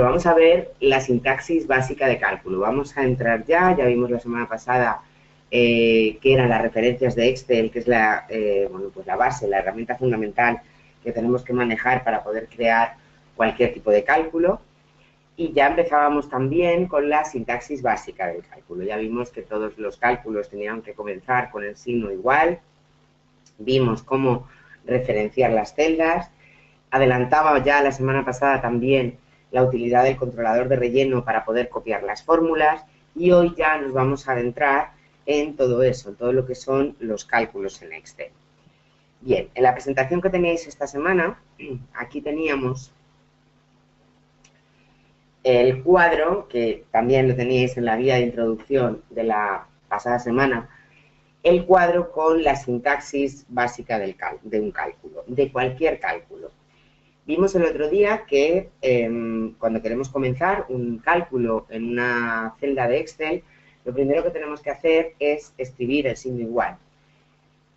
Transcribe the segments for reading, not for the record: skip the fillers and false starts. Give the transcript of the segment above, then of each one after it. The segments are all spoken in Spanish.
Vamos a ver la sintaxis básica de cálculo. Vamos a entrar ya vimos la semana pasada qué eran las referencias de Excel, que es pues la base, la herramienta fundamental que tenemos que manejar para poder crear cualquier tipo de cálculo. Y ya empezábamos también con la sintaxis básica del cálculo. Ya vimos que todos los cálculos tenían que comenzar con el signo igual. Vimos cómo referenciar las celdas. Adelantaba ya la semana pasada también la utilidad del controlador de relleno para poder copiar las fórmulas, y hoy ya nos vamos a adentrar en todo eso, en todo lo que son los cálculos en Excel. Bien, en la presentación que teníais esta semana, aquí teníamos el cuadro, que también lo teníais en la guía de introducción de la pasada semana, el cuadro con la sintaxis básica de un cálculo, de cualquier cálculo. Vimos el otro día que cuando queremos comenzar un cálculo en una celda de Excel, lo primero que tenemos que hacer es escribir el signo igual.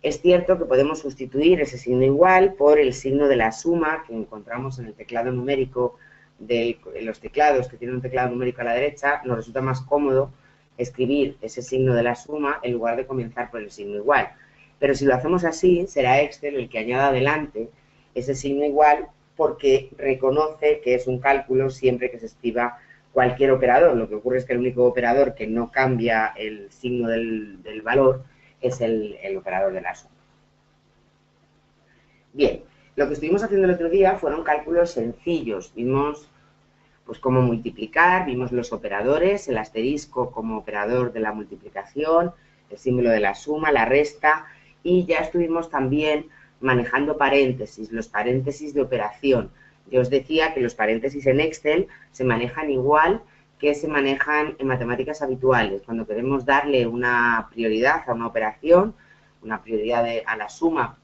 Es cierto que podemos sustituir ese signo igual por el signo de la suma que encontramos en el teclado numérico de los teclados que tienen un teclado numérico a la derecha. Nos resulta más cómodo escribir ese signo de la suma en lugar de comenzar por el signo igual. Pero si lo hacemos así, será Excel el que añada adelante ese signo igual, porque reconoce que es un cálculo siempre que se escriba cualquier operador. Lo que ocurre es que el único operador que no cambia el signo del valor es el operador de la suma. Bien, lo que estuvimos haciendo el otro día fueron cálculos sencillos. Vimos pues cómo multiplicar, vimos los operadores, el asterisco como operador de la multiplicación, el símbolo de la suma, la resta, y ya estuvimos también manejando paréntesis, los paréntesis de operación. Yo os decía que los paréntesis en Excel se manejan igual que se manejan en matemáticas habituales. Cuando queremos darle una prioridad a una operación, una prioridad a la suma,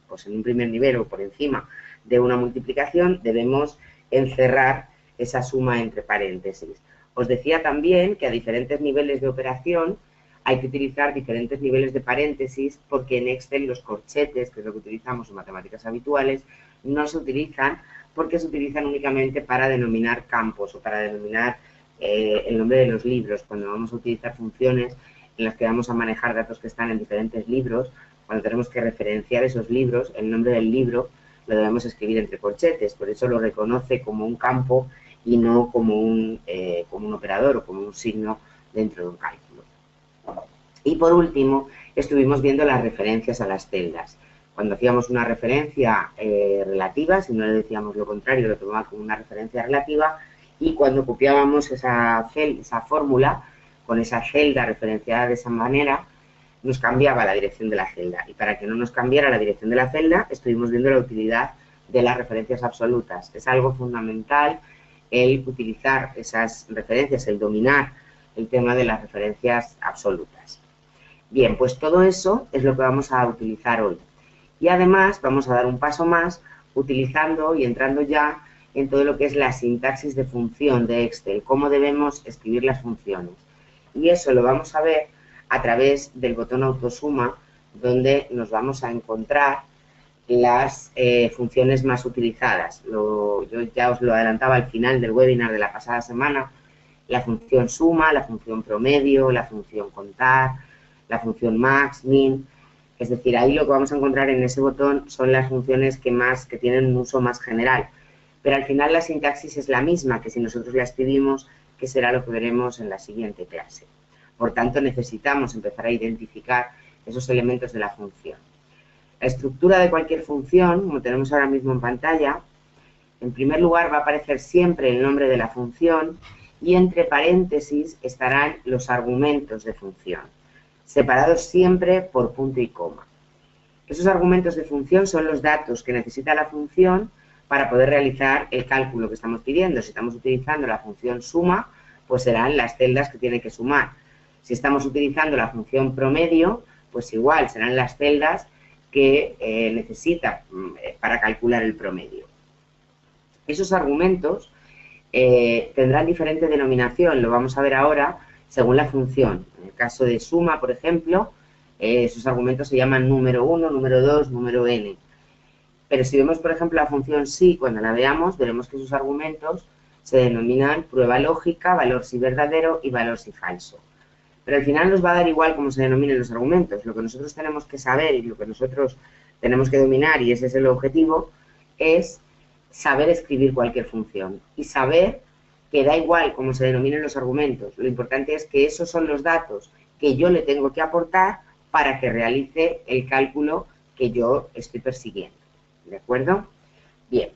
pues en un primer nivel o por encima de una multiplicación, debemos encerrar esa suma entre paréntesis. Os decía también que a diferentes niveles de operación hay que utilizar diferentes niveles de paréntesis, porque en Excel los corchetes, que es lo que utilizamos en matemáticas habituales, no se utilizan, porque se utilizan únicamente para denominar campos o para denominar el nombre de los libros. Cuando vamos a utilizar funciones en las que vamos a manejar datos que están en diferentes libros, cuando tenemos que referenciar esos libros, el nombre del libro lo debemos escribir entre corchetes. Por eso lo reconoce como un campo y no como un operador o como un signo dentro de un cálculo. Y por último, estuvimos viendo las referencias a las celdas. Cuando hacíamos una referencia relativa, si no le decíamos lo contrario, lo tomaba como una referencia relativa, y cuando copiábamos esa fórmula con esa celda referenciada de esa manera, nos cambiaba la dirección de la celda. Y para que no nos cambiara la dirección de la celda, estuvimos viendo la utilidad de las referencias absolutas. Es algo fundamental el utilizar esas referencias, el dominar el tema de las referencias absolutas. Bien, pues todo eso es lo que vamos a utilizar hoy. Y además vamos a dar un paso más utilizando y entrando ya en todo lo que es la sintaxis de función de Excel, cómo debemos escribir las funciones. Y eso lo vamos a ver a través del botón autosuma, donde nos vamos a encontrar las funciones más utilizadas. Yo ya os lo adelantaba al final del webinar de la pasada semana: la función suma, la función promedio, la función contar, la función max, min. Es decir, ahí lo que vamos a encontrar en ese botón son las funciones que tienen un uso más general. Pero al final la sintaxis es la misma que si nosotros la escribimos, que será lo que veremos en la siguiente clase. Por tanto, necesitamos empezar a identificar esos elementos de la función. La estructura de cualquier función, como tenemos ahora mismo en pantalla, en primer lugar va a aparecer siempre el nombre de la función, y entre paréntesis estarán los argumentos de función, separados siempre por punto y coma. Esos argumentos de función son los datos que necesita la función para poder realizar el cálculo que estamos pidiendo. Si estamos utilizando la función suma, pues serán las celdas que tiene que sumar. Si estamos utilizando la función promedio, pues igual serán las celdas que necesita para calcular el promedio. Esos argumentos tendrán diferente denominación, lo vamos a ver ahora, según la función. En el caso de suma, por ejemplo, esos argumentos se llaman número 1, número 2, número n. Pero si vemos, por ejemplo, la función sí, cuando la veamos, veremos que sus argumentos se denominan prueba lógica, valor si verdadero y valor si falso. Pero al final nos va a dar igual cómo se denominen los argumentos. Lo que nosotros tenemos que saber y lo que nosotros tenemos que dominar, y ese es el objetivo, es saber escribir cualquier función y saber que da igual cómo se denominen los argumentos. Lo importante es que esos son los datos que yo le tengo que aportar para que realice el cálculo que yo estoy persiguiendo. ¿De acuerdo? Bien.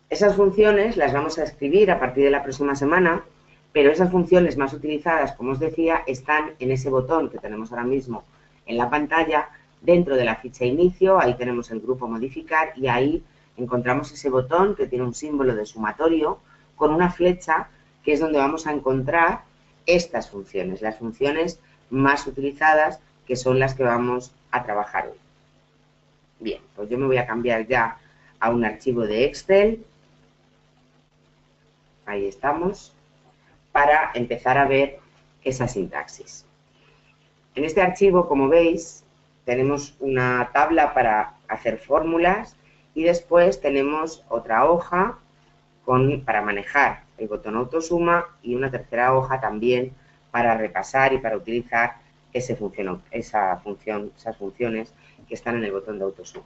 Esas funciones las vamos a escribir a partir de la próxima semana, pero esas funciones más utilizadas, como os decía, están en ese botón que tenemos ahora mismo en la pantalla, dentro de la ficha inicio. Ahí tenemos el grupo modificar y ahí encontramos ese botón que tiene un símbolo de sumatorio con una flecha, que es donde vamos a encontrar estas funciones, las funciones más utilizadas, que son las que vamos a trabajar hoy. Bien, pues yo me voy a cambiar ya a un archivo de Excel. Ahí estamos, para empezar a ver esa sintaxis. En este archivo, como veis, tenemos una tabla para hacer fórmulas y después tenemos otra hoja para manejar el botón autosuma y una tercera hoja también para repasar y para utilizar esas funciones que están en el botón de autosuma.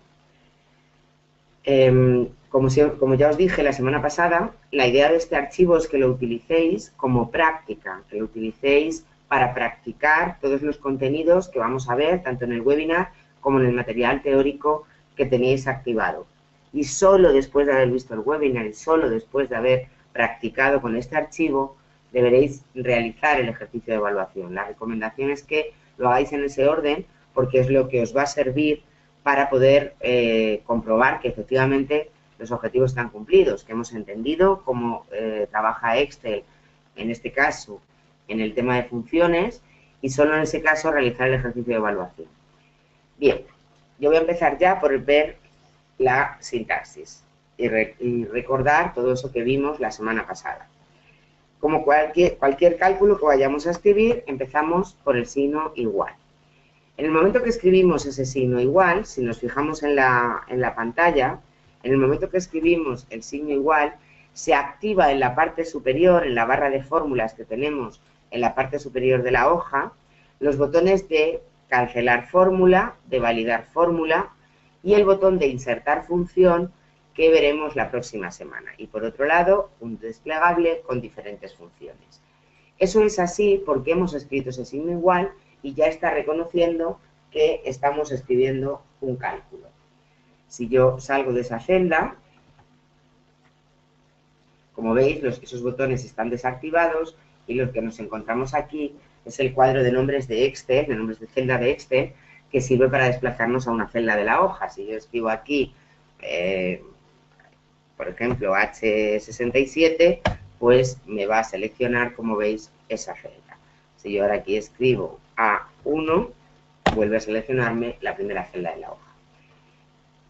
Como ya os dije la semana pasada, la idea de este archivo es que lo utilicéis como práctica, que lo utilicéis para practicar todos los contenidos que vamos a ver, tanto en el webinar como en el material teórico que tenéis activado. Y solo después de haber visto el webinar y solo después de haber practicado con este archivo, deberéis realizar el ejercicio de evaluación. La recomendación es que lo hagáis en ese orden, porque es lo que os va a servir para poder comprobar que efectivamente los objetivos están cumplidos, que hemos entendido cómo trabaja Excel, en este caso, en el tema de funciones, y solo en ese caso realizar el ejercicio de evaluación. Bien, yo voy a empezar ya por ver la sintaxis y recordar todo eso que vimos la semana pasada. Como cualquier cálculo que vayamos a escribir, empezamos por el signo igual. En el momento que escribimos ese signo igual, si nos fijamos en la pantalla, en el momento que escribimos el signo igual, se activa en la parte superior, en la barra de fórmulas que tenemos en la parte superior de la hoja, los botones de cancelar fórmula, de validar fórmula y el botón de insertar función que veremos la próxima semana. Y por otro lado, un desplegable con diferentes funciones. Eso es así porque hemos escrito ese signo igual y ya está reconociendo que estamos escribiendo un cálculo. Si yo salgo de esa celda, como veis, esos botones están desactivados y lo que nos encontramos aquí es el cuadro de nombres de Excel, de nombres de celda de Excel, que sirve para desplazarnos a una celda de la hoja. Si yo escribo aquí, por ejemplo, H67, pues me va a seleccionar, como veis, esa celda. Si yo ahora aquí escribo A1, vuelve a seleccionarme la primera celda de la hoja.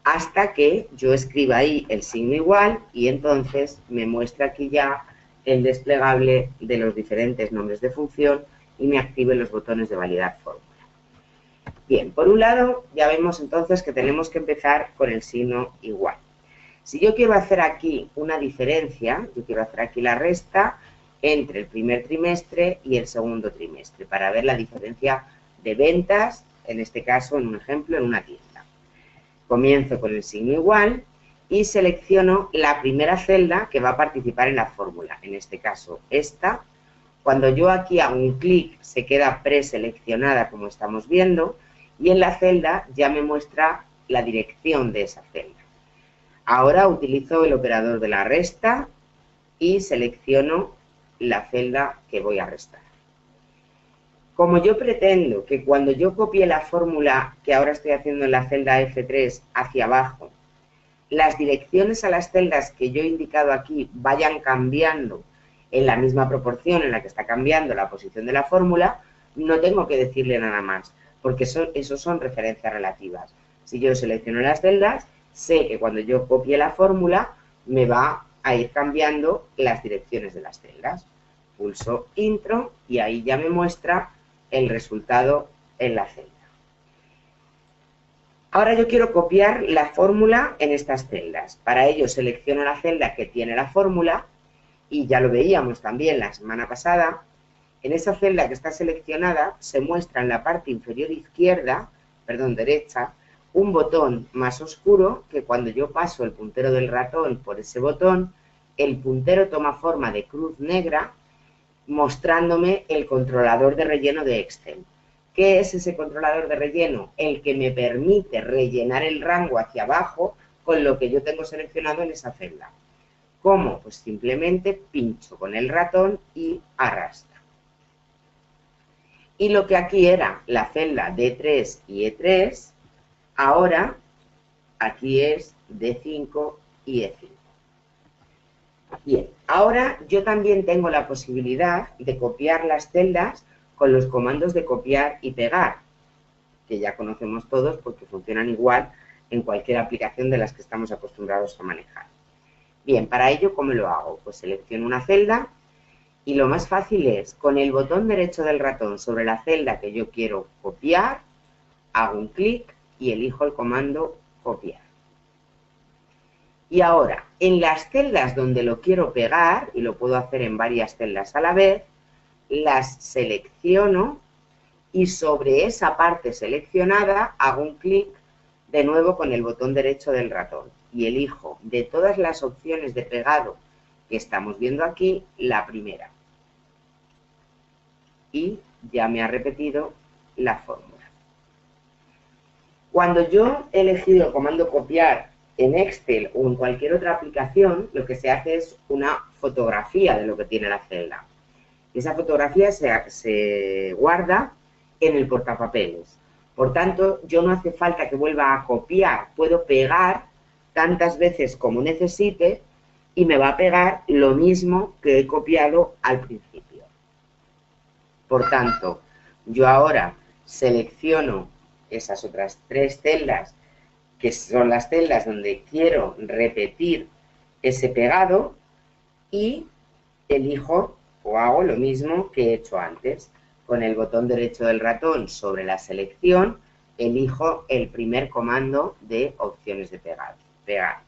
Hasta que yo escriba ahí el signo igual y entonces me muestra aquí ya el desplegable de los diferentes nombres de función y me active los botones de validar fórmula. Bien, por un lado ya vemos entonces que tenemos que empezar con el signo igual. Si yo quiero hacer aquí una diferencia, yo quiero hacer aquí la resta entre el primer trimestre y el segundo trimestre para ver la diferencia de ventas, en este caso, en un ejemplo, en una tienda. Comienzo con el signo igual y selecciono la primera celda que va a participar en la fórmula, en este caso esta. Cuando yo aquí hago un clic se queda preseleccionada como estamos viendo y en la celda ya me muestra la dirección de esa celda. Ahora utilizo el operador de la resta y selecciono la celda que voy a restar. Como yo pretendo que cuando yo copie la fórmula que ahora estoy haciendo en la celda F3 hacia abajo, las direcciones a las celdas que yo he indicado aquí vayan cambiando en la misma proporción en la que está cambiando la posición de la fórmula, no tengo que decirle nada más, porque esos son referencias relativas. Si yo selecciono las celdas, sé que cuando yo copie la fórmula me va a ir cambiando las direcciones de las celdas. Pulso Intro y ahí ya me muestra el resultado en la celda. Ahora yo quiero copiar la fórmula en estas celdas. Para ello selecciono la celda que tiene la fórmula y ya lo veíamos también la semana pasada. En esa celda que está seleccionada se muestra en la parte inferior izquierda, derecha, un botón más oscuro que cuando yo paso el puntero del ratón por ese botón, el puntero toma forma de cruz negra mostrándome el controlador de relleno de Excel. ¿Qué es ese controlador de relleno? El que me permite rellenar el rango hacia abajo con lo que yo tengo seleccionado en esa celda. ¿Cómo? Pues simplemente pincho con el ratón y arrastro. Y lo que aquí era la celda D3 y E3, ahora aquí es D5 y E5. Bien, ahora yo también tengo la posibilidad de copiar las celdas con los comandos de copiar y pegar, que ya conocemos todos porque funcionan igual en cualquier aplicación de las que estamos acostumbrados a manejar. Bien, para ello, ¿cómo lo hago? Pues selecciono una celda y lo más fácil es, con el botón derecho del ratón sobre la celda que yo quiero copiar, hago un clic y elijo el comando copiar. Y ahora, en las celdas donde lo quiero pegar, y lo puedo hacer en varias celdas a la vez, las selecciono y sobre esa parte seleccionada hago un clic de nuevo con el botón derecho del ratón y elijo de todas las opciones de pegado que estamos viendo aquí, la primera. Y ya me ha repetido la fórmula. Cuando yo he elegido el comando copiar en Excel o en cualquier otra aplicación, lo que se hace es una fotografía de lo que tiene la celda. Esa fotografía se guarda en el portapapeles. Por tanto, yo no hace falta que vuelva a copiar, puedo pegar tantas veces como necesite y me va a pegar lo mismo que he copiado al principio. Por tanto, yo ahora selecciono esas otras tres celdas, que son las celdas donde quiero repetir ese pegado, y elijo o hago lo mismo que he hecho antes. Con el botón derecho del ratón sobre la selección, elijo el primer comando de opciones de pegar.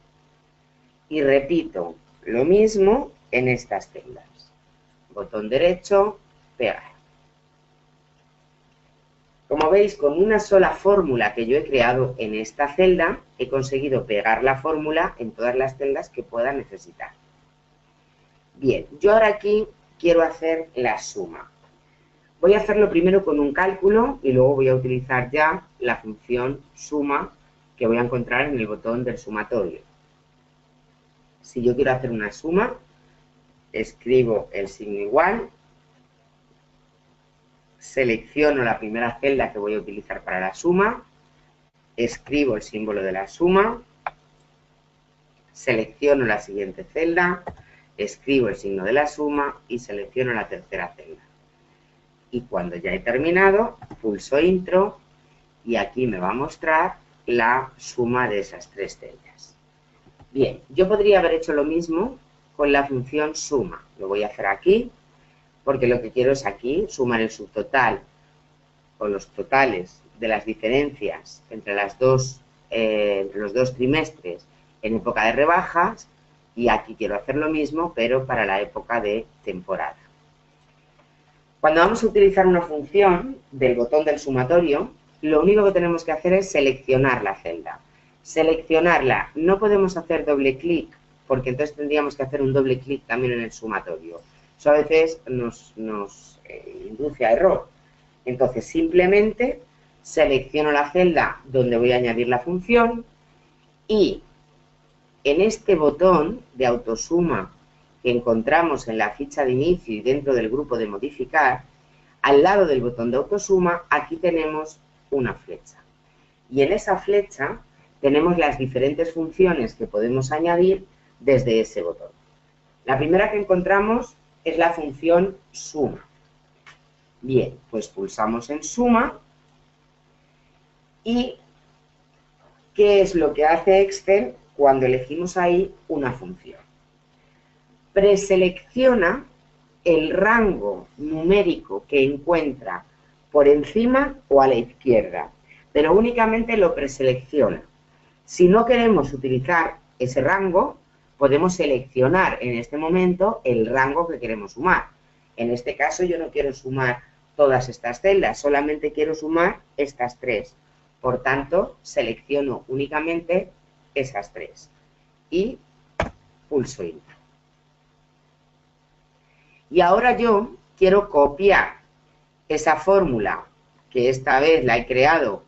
Y repito lo mismo en estas celdas. Botón derecho, pegar. Como veis, con una sola fórmula que yo he creado en esta celda, he conseguido pegar la fórmula en todas las celdas que pueda necesitar. Bien, yo ahora aquí quiero hacer la suma. Voy a hacerlo primero con un cálculo y luego voy a utilizar ya la función suma que voy a encontrar en el botón del sumatorio. Si yo quiero hacer una suma, escribo el signo igual, selecciono la primera celda que voy a utilizar para la suma, escribo el símbolo de la suma, selecciono la siguiente celda, escribo el signo de la suma y selecciono la tercera celda. Y cuando ya he terminado, pulso intro y aquí me va a mostrar la suma de esas tres celdas. Bien, yo podría haber hecho lo mismo con la función suma. Lo voy a hacer aquí porque lo que quiero es aquí sumar el subtotal o los totales de las diferencias entre los dos trimestres en época de rebajas, y aquí quiero hacer lo mismo pero para la época de temporada. Cuando vamos a utilizar una función del botón del sumatorio, lo único que tenemos que hacer es seleccionar la celda. Seleccionarla, no podemos hacer doble clic, porque entonces tendríamos que hacer un doble clic también en el sumatorio. Eso a veces nos induce a error. Entonces, simplemente selecciono la celda donde voy a añadir la función y en este botón de autosuma que encontramos en la ficha de inicio y dentro del grupo de modificar, al lado del botón de autosuma, aquí tenemos una flecha. Y en esa flecha tenemos las diferentes funciones que podemos añadir desde ese botón. La primera que encontramos es la función suma. Bien, pues pulsamos en suma y ¿qué es lo que hace Excel cuando elegimos ahí una función? Preselecciona el rango numérico que encuentra por encima o a la izquierda. pero únicamente lo preselecciona. Si no queremos utilizar ese rango, podemos seleccionar en este momento el rango que queremos sumar. En este caso yo no quiero sumar todas estas celdas, solamente quiero sumar estas 3. Por tanto, selecciono únicamente esas 3 y pulso Enter. Y ahora yo quiero copiar esa fórmula que esta vez la he creado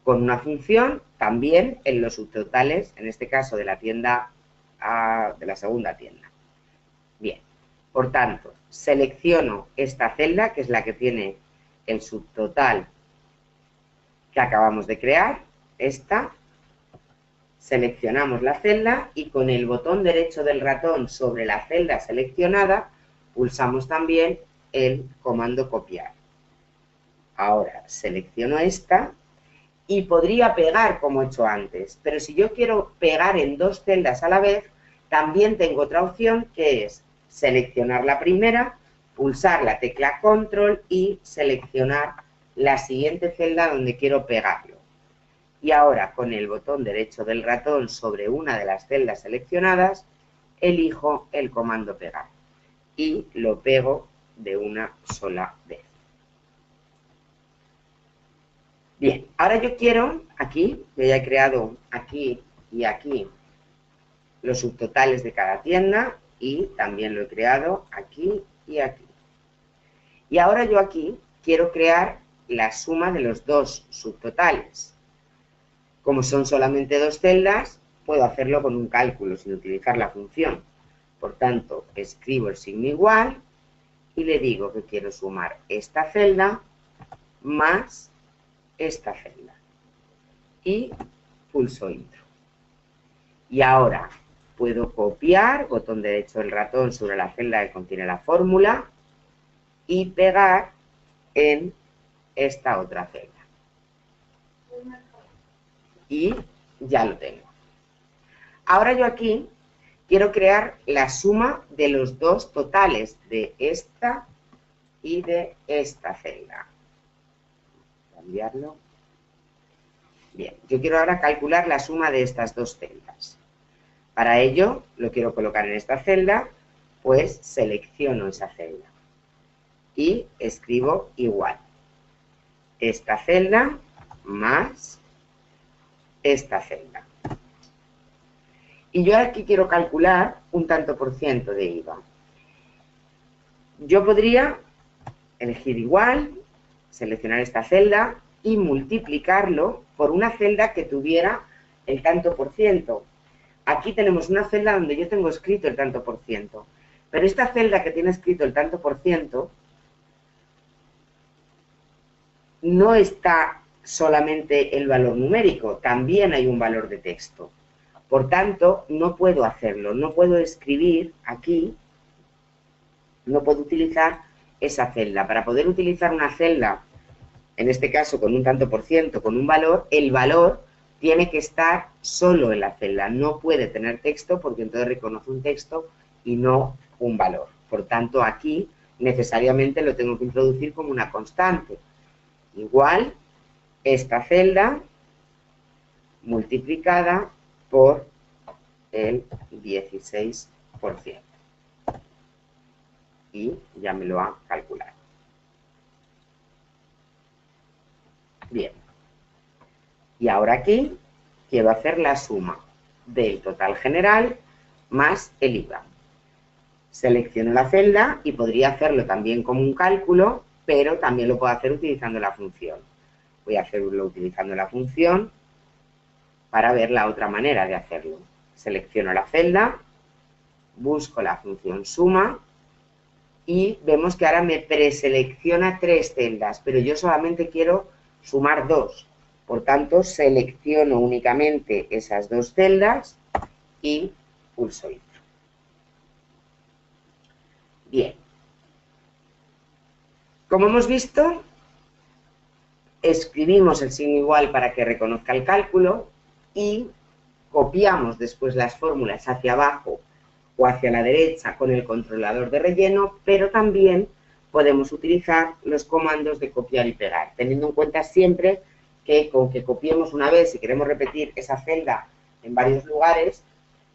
con una función también en los subtotales, en este caso de la tienda de la segunda tienda. Bien, por tanto, selecciono esta celda, que es la que tiene el subtotal que acabamos de crear, esta, seleccionamos la celda y con el botón derecho del ratón sobre la celda seleccionada, pulsamos también el comando copiar. Ahora selecciono esta y podría pegar como he hecho antes, pero si yo quiero pegar en 2 celdas a la vez, también tengo otra opción que es seleccionar la primera, pulsar la tecla control y seleccionar la siguiente celda donde quiero pegarlo. Y ahora con el botón derecho del ratón sobre una de las celdas seleccionadas, elijo el comando pegar y lo pego de una sola vez. Bien, ahora yo quiero aquí, yo ya he creado aquí y aquí los subtotales de cada tienda y también lo he creado aquí y aquí. Y ahora yo aquí quiero crear la suma de los 2 subtotales. Como son solamente 2 celdas, puedo hacerlo con un cálculo sin utilizar la función. Por tanto, escribo el signo igual y le digo que quiero sumar esta celda más esta celda y pulso Intro. Y ahora puedo copiar, botón derecho del ratón sobre la celda que contiene la fórmula y pegar en esta otra celda. Y ya lo tengo. Ahora yo aquí quiero crear la suma de los 2 totales de esta y de esta celda. Cambiarlo. Bien, yo quiero ahora calcular la suma de estas 2 celdas. Para ello, lo quiero colocar en esta celda, pues selecciono esa celda y escribo igual. Esta celda más esta celda. Y yo aquí quiero calcular un tanto por ciento de IVA. Yo podría elegir igual, seleccionar esta celda y multiplicarlo por una celda que tuviera el tanto por ciento. Aquí tenemos una celda donde yo tengo escrito el tanto por ciento, pero esta celda que tiene escrito el tanto por ciento no está solamente el valor numérico, también hay un valor de texto. Por tanto, no puedo hacerlo, no puedo escribir aquí, no puedo utilizar esa celda. Para poder utilizar una celda, en este caso con un tanto por ciento, con un valor, el valor tiene que estar solo en la celda, no puede tener texto porque entonces reconoce un texto y no un valor. Por tanto, aquí necesariamente lo tengo que introducir como una constante. Igual, esta celda multiplicada por el 16%. Y ya me lo ha calculado. Bien. Y ahora aquí quiero hacer la suma del total general más el IVA. Selecciono la celda y podría hacerlo también como un cálculo, pero también lo puedo hacer utilizando la función. Voy a hacerlo utilizando la función para ver la otra manera de hacerlo. Selecciono la celda, busco la función suma y vemos que ahora me preselecciona 3 celdas, pero yo solamente quiero sumar 2. Por tanto, selecciono únicamente esas 2 celdas y pulso Enter. Bien. Como hemos visto, escribimos el signo igual para que reconozca el cálculo y copiamos después las fórmulas hacia abajo o hacia la derecha con el controlador de relleno, pero también podemos utilizar los comandos de copiar y pegar, teniendo en cuenta siempre que con que copiemos una vez, si queremos repetir esa celda en varios lugares,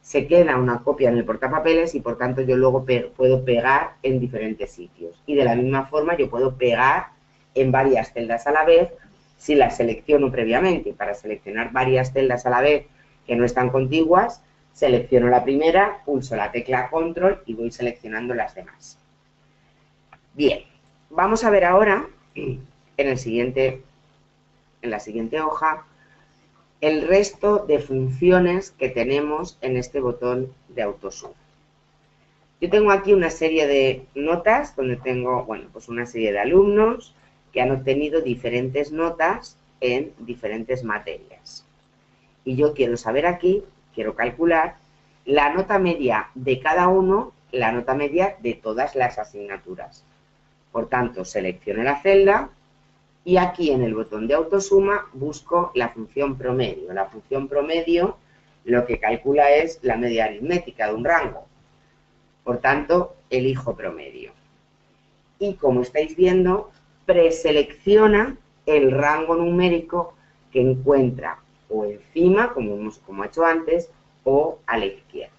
se queda una copia en el portapapeles y por tanto yo luego puedo pegar en diferentes sitios. Y de la misma forma yo puedo pegar en varias celdas a la vez si las selecciono previamente. Para seleccionar varias celdas a la vez que no están contiguas, selecciono la primera, pulso la tecla control y voy seleccionando las demás. Bien, vamos a ver ahora en la siguiente hoja el resto de funciones que tenemos en este botón de autosuma. Yo tengo aquí una serie de notas donde tengo, bueno, pues una serie de alumnos que han obtenido diferentes notas en diferentes materias. Y yo quiero saber aquí, quiero calcular la nota media de cada uno, la nota media de todas las asignaturas. Por tanto, selecciono la celda y aquí en el botón de autosuma busco la función promedio. La función promedio lo que calcula es la media aritmética de un rango. Por tanto, elijo promedio. Y como estáis viendo, preselecciona el rango numérico que encuentra o encima, como he hecho antes, o a la izquierda.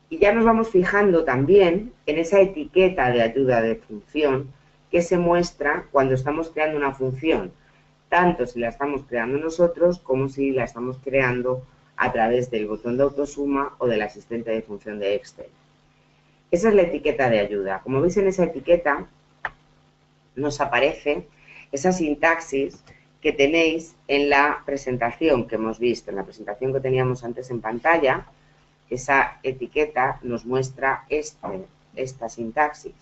Y ya nos vamos fijando también en esa etiqueta de ayuda de función que se muestra cuando estamos creando una función, tanto si la estamos creando nosotros como si la estamos creando a través del botón de autosuma o del asistente de función de Excel. Esa es la etiqueta de ayuda. Como veis en esa etiqueta nos aparece esa sintaxis que tenéis en la presentación que hemos visto, en la presentación que teníamos antes en pantalla. Esa etiqueta nos muestra esta sintaxis.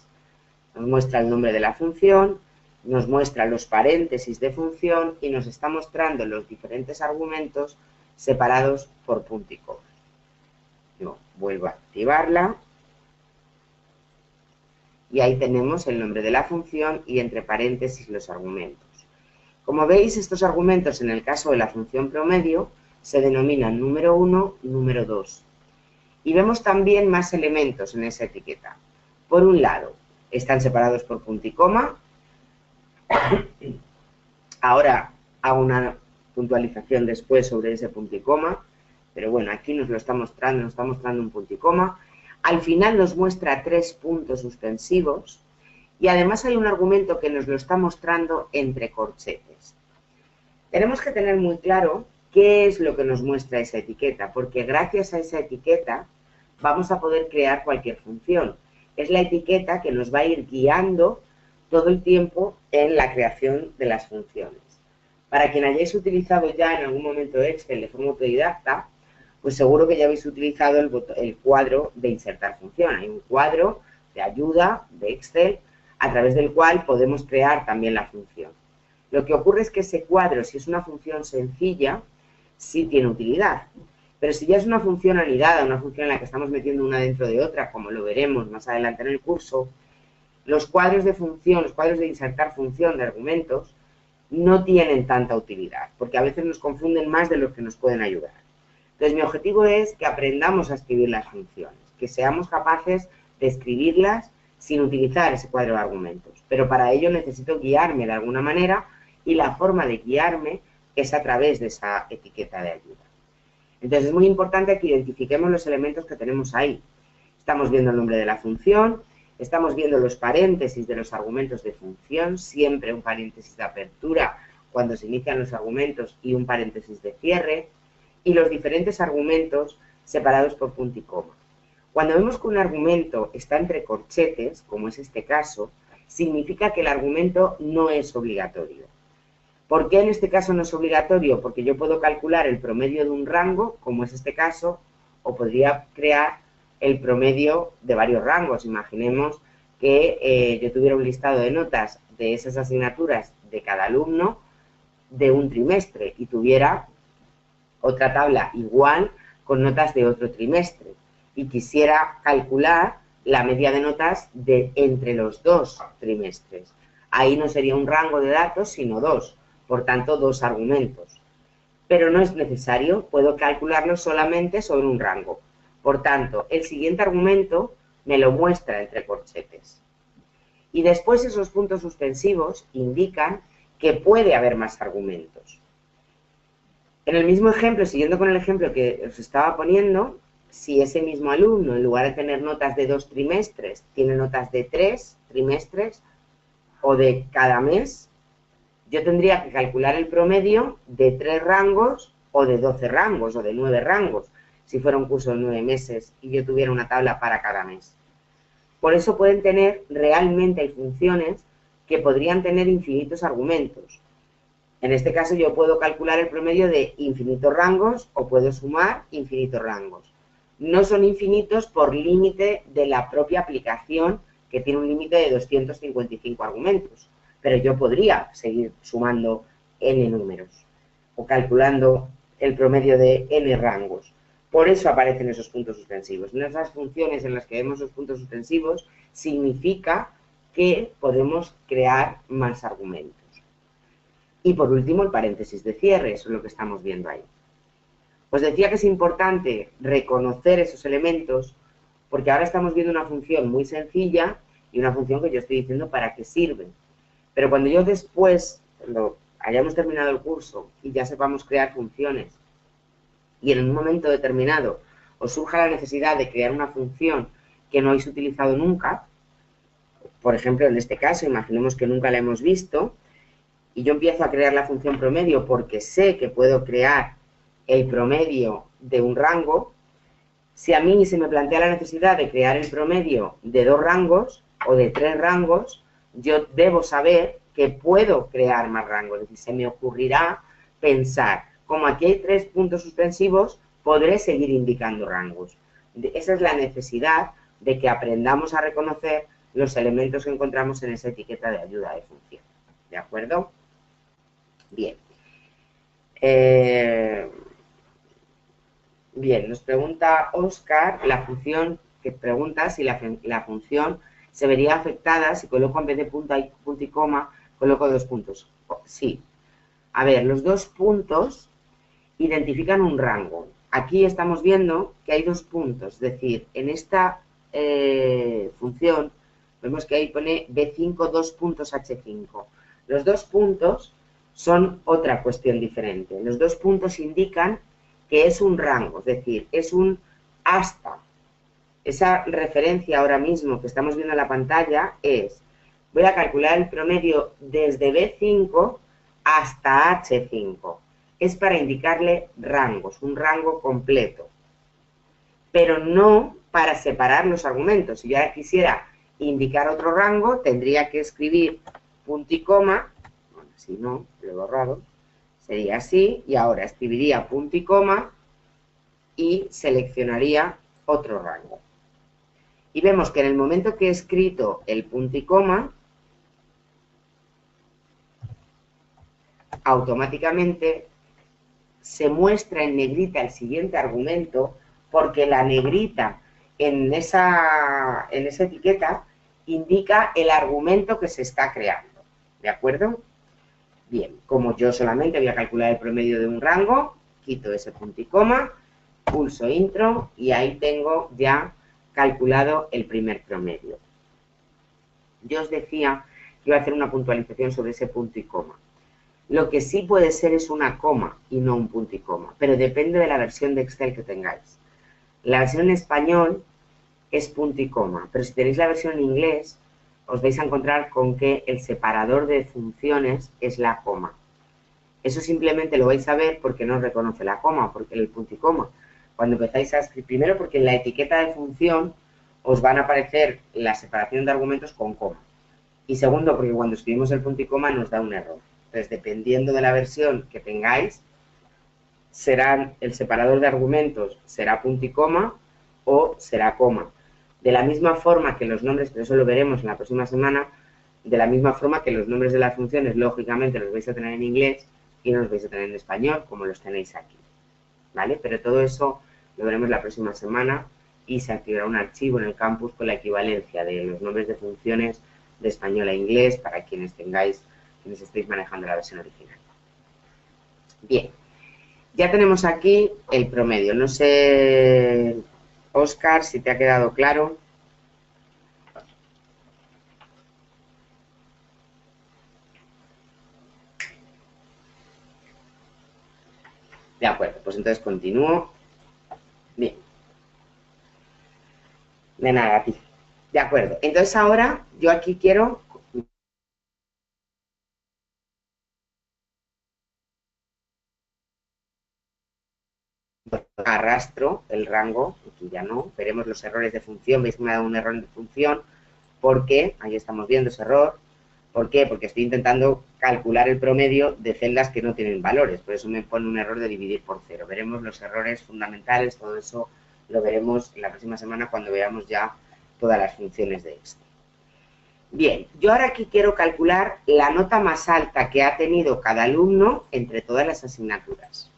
Nos muestra el nombre de la función, nos muestra los paréntesis de función y nos está mostrando los diferentes argumentos separados por punto y coma. Yo vuelvo a activarla y ahí tenemos el nombre de la función y entre paréntesis los argumentos. Como veis, estos argumentos en el caso de la función promedio se denominan número 1 y número 2. Y vemos también más elementos en esa etiqueta. Por un lado, están separados por punto y coma. Ahora hago una puntualización después sobre ese punto y coma, pero bueno, aquí nos está mostrando un punto y coma. Al final nos muestra 3 puntos suspensivos y además hay un argumento que nos lo está mostrando entre corchetes. Tenemos que tener muy claro qué es lo que nos muestra esa etiqueta, porque gracias a esa etiqueta vamos a poder crear cualquier función. Es la etiqueta que nos va a ir guiando todo el tiempo en la creación de las funciones. Para quien hayáis utilizado ya en algún momento Excel de forma autodidacta, pues seguro que ya habéis utilizado el cuadro de insertar función. Hay un cuadro de ayuda de Excel a través del cual podemos crear también la función. Lo que ocurre es que ese cuadro, si es una función sencilla, sí tiene utilidad. Pero si ya es una función anidada, una función en la que estamos metiendo una dentro de otra, como lo veremos más adelante en el curso, los cuadros de función, los cuadros de insertar función de argumentos, no tienen tanta utilidad, porque a veces nos confunden más de lo que nos pueden ayudar. Entonces, mi objetivo es que aprendamos a escribir las funciones, que seamos capaces de escribirlas sin utilizar ese cuadro de argumentos. Pero para ello necesito guiarme de alguna manera y la forma de guiarme es a través de esa etiqueta de ayuda. Entonces, es muy importante que identifiquemos los elementos que tenemos ahí. Estamos viendo el nombre de la función, estamos viendo los paréntesis de los argumentos de función, siempre un paréntesis de apertura cuando se inician los argumentos y un paréntesis de cierre, y los diferentes argumentos separados por punto y coma. Cuando vemos que un argumento está entre corchetes, como es este caso, significa que el argumento no es obligatorio. ¿Por qué en este caso no es obligatorio? Porque yo puedo calcular el promedio de un rango, como es este caso, o podría crear el promedio de varios rangos. Imaginemos que yo tuviera un listado de notas de esas asignaturas de cada alumno de un trimestre y tuviera otra tabla igual con notas de otro trimestre y quisiera calcular la media de notas de entre los 2 trimestres. Ahí no sería un rango de datos, sino 2, por tanto 2 argumentos. Pero no es necesario, puedo calcularlo solamente sobre un rango. Por tanto, el siguiente argumento me lo muestra entre corchetes. Y después esos puntos suspensivos indican que puede haber más argumentos. En el mismo ejemplo, siguiendo con el ejemplo que os estaba poniendo, si ese mismo alumno, en lugar de tener notas de 2 trimestres, tiene notas de 3 trimestres o de cada mes, yo tendría que calcular el promedio de 3 rangos o de 12 rangos o de 9 rangos, si fuera un curso de 9 meses y yo tuviera una tabla para cada mes. Por eso pueden tener, realmente hay funciones que podrían tener infinitos argumentos. En este caso yo puedo calcular el promedio de infinitos rangos o puedo sumar infinitos rangos. No son infinitos por límite de la propia aplicación, que tiene un límite de 255 argumentos. Pero yo podría seguir sumando n números o calculando el promedio de n rangos. Por eso aparecen esos puntos suspensivos. En esas funciones en las que vemos los puntos suspensivos significa que podemos crear más argumentos. Y por último, el paréntesis de cierre, eso es lo que estamos viendo ahí. Os decía que es importante reconocer esos elementos porque ahora estamos viendo una función muy sencilla y una función que yo estoy diciendo para qué sirve. Pero cuando yo después, cuando hayamos terminado el curso y ya sepamos crear funciones y en un momento determinado os surja la necesidad de crear una función que no habéis utilizado nunca, por ejemplo, en este caso, imaginemos que nunca la hemos visto, y yo empiezo a crear la función promedio porque sé que puedo crear el promedio de un rango, si a mí se me plantea la necesidad de crear el promedio de 2 rangos o de 3 rangos, yo debo saber que puedo crear más rangos. Es decir, se me ocurrirá pensar, como aquí hay 3 puntos suspensivos, podré seguir indicando rangos. Esa es la necesidad de que aprendamos a reconocer los elementos que encontramos en esa etiqueta de ayuda de función. ¿De acuerdo? Bien. Bien, nos pregunta Óscar la función, que pregunta si la función se vería afectada si coloco en vez de punto y coma, coloco 2 puntos. Sí. A ver, los 2 puntos identifican un rango. Aquí estamos viendo que hay 2 puntos, es decir, en esta función vemos que ahí pone B5 2 puntos H5. Los 2 puntos son otra cuestión diferente. Los 2 puntos indican que es un rango, es decir, es un hasta. Esa referencia ahora mismo que estamos viendo en la pantalla es, voy a calcular el promedio desde B5 hasta H5. Es para indicarle rangos, un rango completo, pero no para separar los argumentos. Si yo ahora quisiera indicar otro rango, tendría que escribir punto y coma, bueno, si no, lo he borrado, sería así, y ahora escribiría punto y coma y seleccionaría otro rango. Y vemos que en el momento que he escrito el punto y coma, automáticamente se muestra en negrita el siguiente argumento, porque la negrita en esa etiqueta indica el argumento que se está creando. ¿De acuerdo? Bien, como yo solamente voy a calcular el promedio de un rango, quito ese punto y coma, pulso intro y ahí tengo ya calculado el primer promedio. Yo os decía que iba a hacer una puntualización sobre ese punto y coma. Lo que sí puede ser es una coma y no un punto y coma, pero depende de la versión de Excel que tengáis. La versión en español es punto y coma, pero si tenéis la versión en inglés, os vais a encontrar con que el separador de funciones es la coma. Eso simplemente lo vais a ver porque no reconoce la coma, porque el punto y coma. Cuando empezáis a escribir, primero porque en la etiqueta de función os van a aparecer la separación de argumentos con coma. Y segundo, porque cuando escribimos el punto y coma nos da un error. Entonces, dependiendo de la versión que tengáis, el separador de argumentos será punto y coma o será coma. De la misma forma que los nombres, pero eso lo veremos en la próxima semana, de la misma forma que los nombres de las funciones, lógicamente, los vais a tener en inglés y no los vais a tener en español, como los tenéis aquí. ¿Vale? Pero todo eso lo veremos la próxima semana y se activará un archivo en el campus con la equivalencia de los nombres de funciones de español a inglés para quienes estéis manejando la versión original. Bien, ya tenemos aquí el promedio. No sé, Óscar, si te ha quedado claro. pues entonces continúo. Bien. De nada, a ti. De acuerdo. Entonces ahora yo aquí quiero... arrastro el rango, aquí ya no, veremos los errores de función, veis que me ha dado un error de función, porque, ahí estamos viendo ese error, ¿por qué? Porque estoy intentando calcular el promedio de celdas que no tienen valores, por eso me pone un error de dividir por 0. Veremos los errores fundamentales, todo eso lo veremos la próxima semana cuando veamos ya todas las funciones de esto. Bien, yo ahora aquí quiero calcular la nota más alta que ha tenido cada alumno entre todas las asignaturas.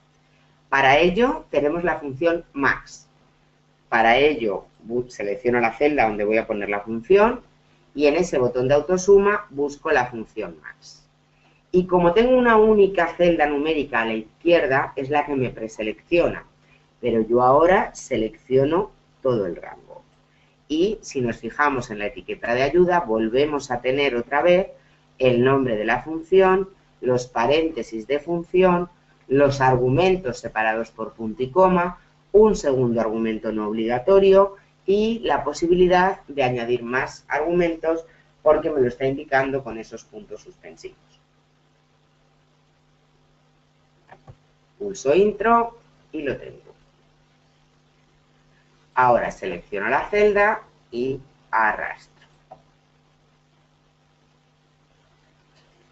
Para ello tenemos la función max. Para ello selecciono la celda donde voy a poner la función y en ese botón de autosuma busco la función max. Y como tengo una única celda numérica a la izquierda, es la que me preselecciona. Pero yo ahora selecciono todo el rango. Y si nos fijamos en la etiqueta de ayuda, volvemos a tener otra vez el nombre de la función, los paréntesis de función, los argumentos separados por punto y coma, un segundo argumento no obligatorio y la posibilidad de añadir más argumentos porque me lo está indicando con esos puntos suspensivos. Pulso intro y lo tengo. Ahora selecciono la celda y arrastro.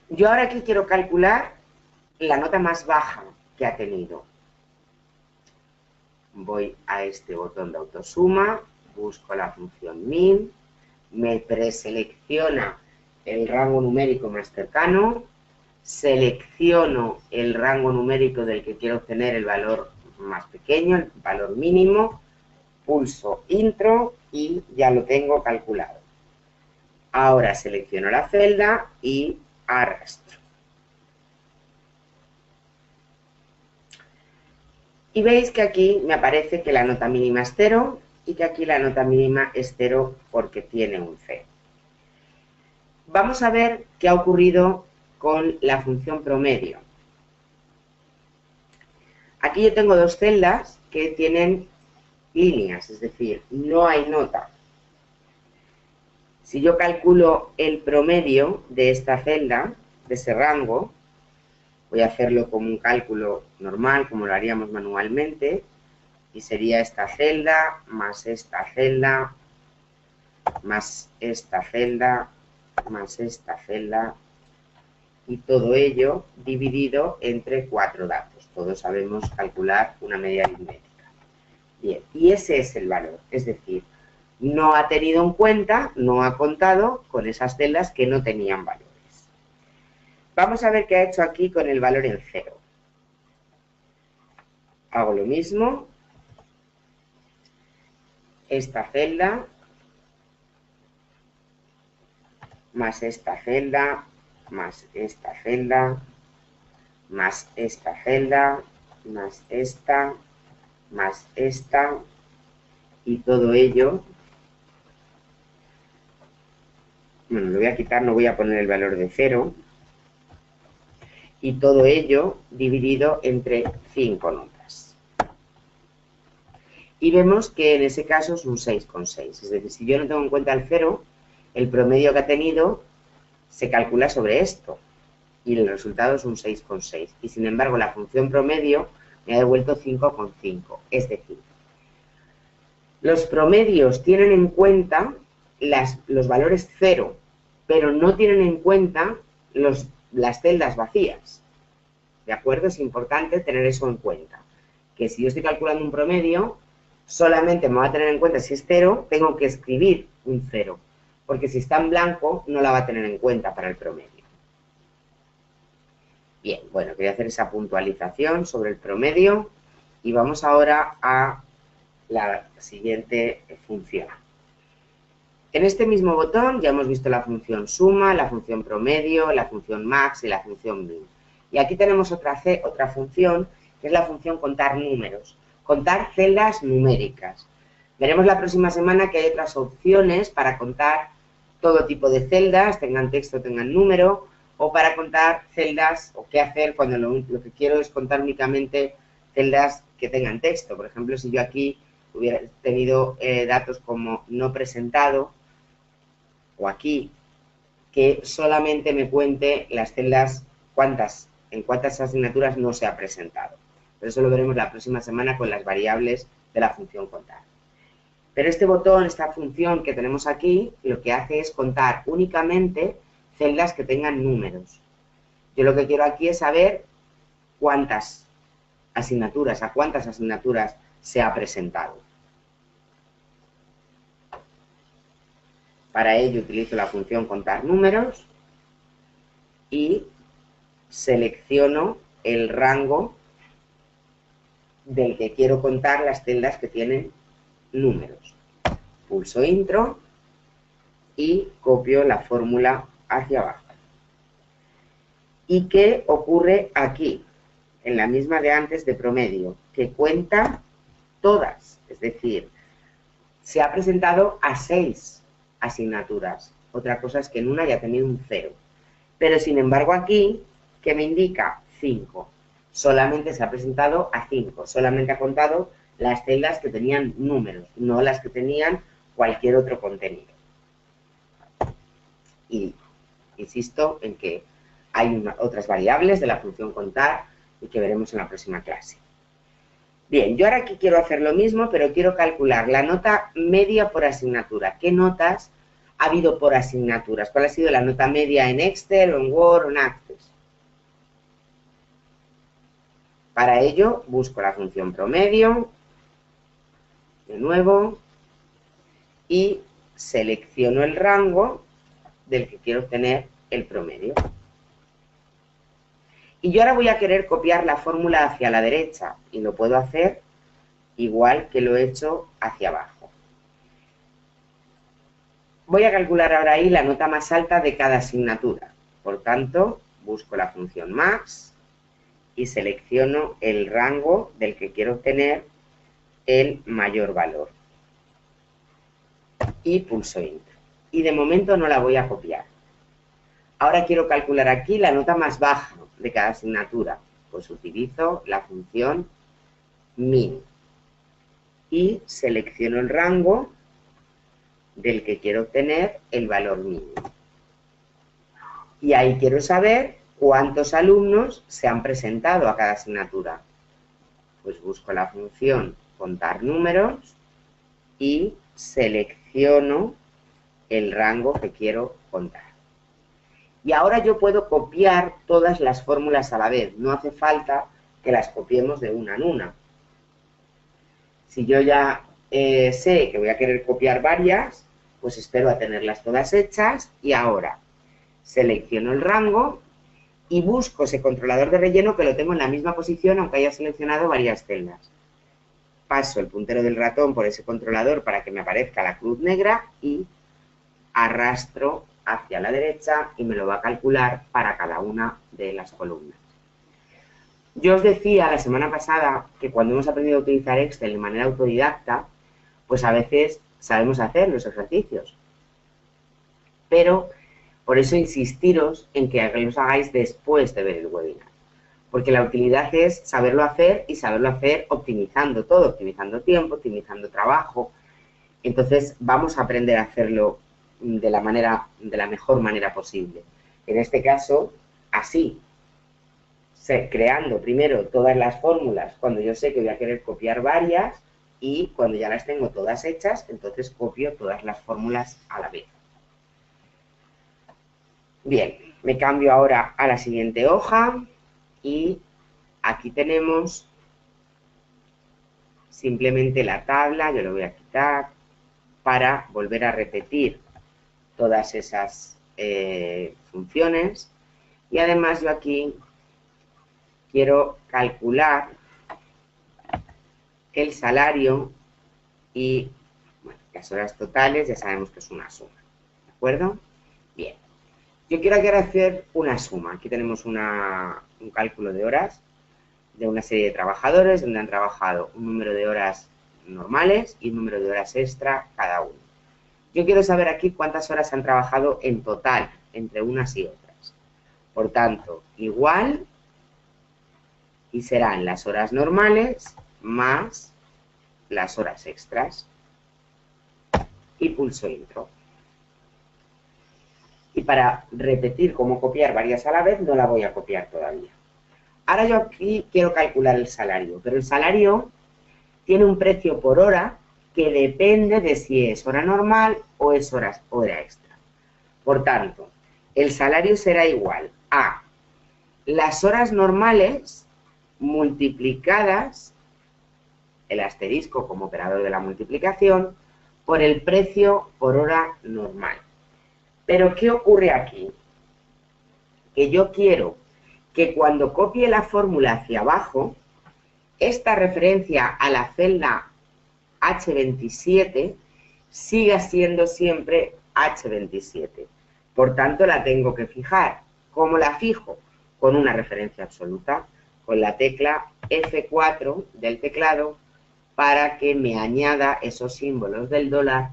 Yo ahora aquí quiero calcular la nota más baja que ha tenido. Voy a este botón de autosuma, busco la función min, me preselecciona el rango numérico más cercano, selecciono el rango numérico del que quiero obtener el valor más pequeño, el valor mínimo, pulso intro y ya lo tengo calculado. Ahora selecciono la celda y arrastro. Y veis que aquí me aparece que la nota mínima es 0 y que aquí la nota mínima es 0 porque tiene un 0. Vamos a ver qué ha ocurrido con la función promedio. Aquí yo tengo dos celdas que tienen líneas, es decir, no hay nota. Si yo calculo el promedio de esta celda, de ese rango, voy a hacerlo como un cálculo normal, como lo haríamos manualmente, y sería esta celda, más esta celda, más esta celda, más esta celda, y todo ello dividido entre 4 datos. Todos sabemos calcular una media aritmética. Bien, y ese es el valor, es decir, no ha tenido en cuenta, no ha contado con esas celdas que no tenían valores. Vamos a ver qué ha hecho aquí con el valor en 0. Hago lo mismo. Esta celda, más esta celda, más esta celda, más esta celda, más esta, y todo ello. Bueno, lo voy a quitar, no voy a poner el valor de 0. Y todo ello dividido entre 5 notas. Y vemos que en ese caso es un 6,6. Es decir, si yo no tengo en cuenta el 0, el promedio que ha tenido se calcula sobre esto. Y el resultado es un 6,6. Y sin embargo, la función promedio me ha devuelto 5,5. Es decir, los promedios tienen en cuenta los valores 0, pero no tienen en cuenta las celdas vacías. ¿De acuerdo? Es importante tener eso en cuenta. Que si yo estoy calculando un promedio, solamente me va a tener en cuenta si es 0, tengo que escribir un 0. Porque si está en blanco, no la va a tener en cuenta para el promedio. Bien, bueno, quería hacer esa puntualización sobre el promedio. Y vamos ahora a la siguiente función. En este mismo botón ya hemos visto la función suma, la función promedio, la función max y la función min. Y aquí tenemos otra función, que es la función contar números, contar celdas numéricas. Veremos la próxima semana que hay otras opciones para contar todo tipo de celdas, tengan texto, tengan número, o para contar celdas, o qué hacer cuando lo que quiero es contar únicamente celdas que tengan texto. Por ejemplo, si yo aquí hubiera tenido datos como no presentado, o aquí, que solamente me cuente las celdas en cuántas asignaturas no se ha presentado. Pero eso lo veremos la próxima semana con las variables de la función contar. Pero este botón, esta función que tenemos aquí, lo que hace es contar únicamente celdas que tengan números. Yo lo que quiero aquí es saber a cuántas asignaturas se ha presentado. Para ello utilizo la función contar números y selecciono el rango del que quiero contar las celdas que tienen números. Pulso intro y copio la fórmula hacia abajo. ¿Y qué ocurre aquí? En la misma de antes de promedio, que cuenta todas, es decir, se ha presentado a 6 asignaturas. Otra cosa es que en una haya tenido un 0. Pero sin embargo aquí, ¿qué me indica? 5. Solamente se ha presentado a 5. Solamente ha contado las celdas que tenían números, no las que tenían cualquier otro contenido. Y insisto en que hay otras variables de la función contar y que veremos en la próxima clase. Bien, yo ahora aquí quiero hacer lo mismo, pero quiero calcular la nota media por asignatura. ¿Qué notas ha habido por asignaturas? ¿Cuál ha sido la nota media en Excel, o en Word, o en Access? Para ello, busco la función promedio, de nuevo, y selecciono el rango del que quiero obtener el promedio. Y yo ahora voy a querer copiar la fórmula hacia la derecha, y lo puedo hacer igual que lo he hecho hacia abajo. Voy a calcular ahora ahí la nota más alta de cada asignatura. Por tanto, busco la función max y selecciono el rango del que quiero obtener el mayor valor. Y pulso Enter. Y de momento no la voy a copiar. Ahora quiero calcular aquí la nota más baja de cada asignatura. Pues utilizo la función min y selecciono el rango del que quiero obtener el valor mínimo. Y ahí quiero saber cuántos alumnos se han presentado a cada asignatura. Pues busco la función contar números y selecciono el rango que quiero contar. Y ahora yo puedo copiar todas las fórmulas a la vez. No hace falta que las copiemos de una en una. Si yo ya sé que voy a querer copiar varias, pues espero a tenerlas todas hechas y ahora selecciono el rango y busco ese controlador de relleno que lo tengo en la misma posición aunque haya seleccionado varias celdas. Paso el puntero del ratón por ese controlador para que me aparezca la cruz negra y arrastro hacia la derecha y me lo va a calcular para cada una de las columnas. Yo os decía la semana pasada que cuando hemos aprendido a utilizar Excel de manera autodidacta, pues a veces sabemos hacer los ejercicios. Pero por eso insistiros en que los hagáis después de ver el webinar. Porque la utilidad es saberlo hacer y saberlo hacer optimizando todo, optimizando tiempo, optimizando trabajo. Entonces vamos a aprender a hacerlo de la mejor manera posible. En este caso, así, creando primero todas las fórmulas cuando yo sé que voy a querer copiar varias y cuando ya las tengo todas hechas, entonces copio todas las fórmulas a la vez. Bien, me cambio ahora a la siguiente hoja y aquí tenemos simplemente la tabla, yo lo voy a quitar para volver a repetir todas esas funciones y además yo aquí quiero calcular el salario y bueno, las horas totales, ya sabemos que es una suma, ¿de acuerdo? Bien, yo quiero aquí hacer una suma. Aquí tenemos un cálculo de horas de una serie de trabajadores donde han trabajado un número de horas normales y un número de horas extra cada uno. Yo quiero saber aquí cuántas horas han trabajado en total entre unas y otras. Por tanto, igual y serán las horas normales más las horas extras. Y pulso intro. Y para repetir cómo copiar varias a la vez, no la voy a copiar todavía. Ahora yo aquí quiero calcular el salario, pero el salario tiene un precio por hora que depende de si es hora normal o es hora extra. Por tanto, el salario será igual a las horas normales multiplicadas, el asterisco como operador de la multiplicación, por el precio por hora normal. Pero ¿qué ocurre aquí? Que yo quiero que cuando copie la fórmula hacia abajo, esta referencia a la celda H27 siga siendo siempre H27. Por tanto, la tengo que fijar. ¿Cómo la fijo? Con una referencia absoluta, con la tecla F4 del teclado, para que me añada esos símbolos del dólar,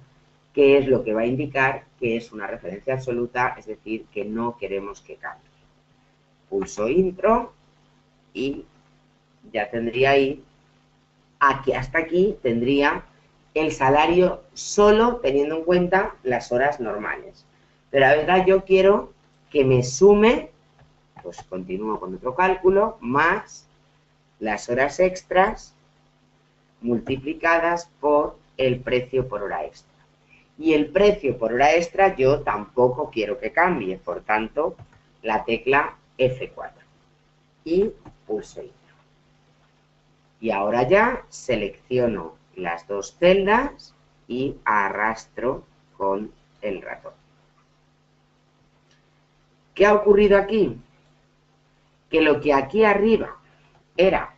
que es lo que va a indicar que es una referencia absoluta, es decir, que no queremos que cambie. Pulso intro y ya tendría ahí, hasta aquí tendría el salario solo teniendo en cuenta las horas normales. Pero la verdad yo quiero que me sume, pues continúo con otro cálculo, más las horas extras multiplicadas por el precio por hora extra. Y el precio por hora extra yo tampoco quiero que cambie, por tanto, la tecla F4 y pulso intro. Y ahora ya selecciono las dos celdas y arrastro con el ratón. ¿Qué ha ocurrido aquí? Que lo que aquí arriba era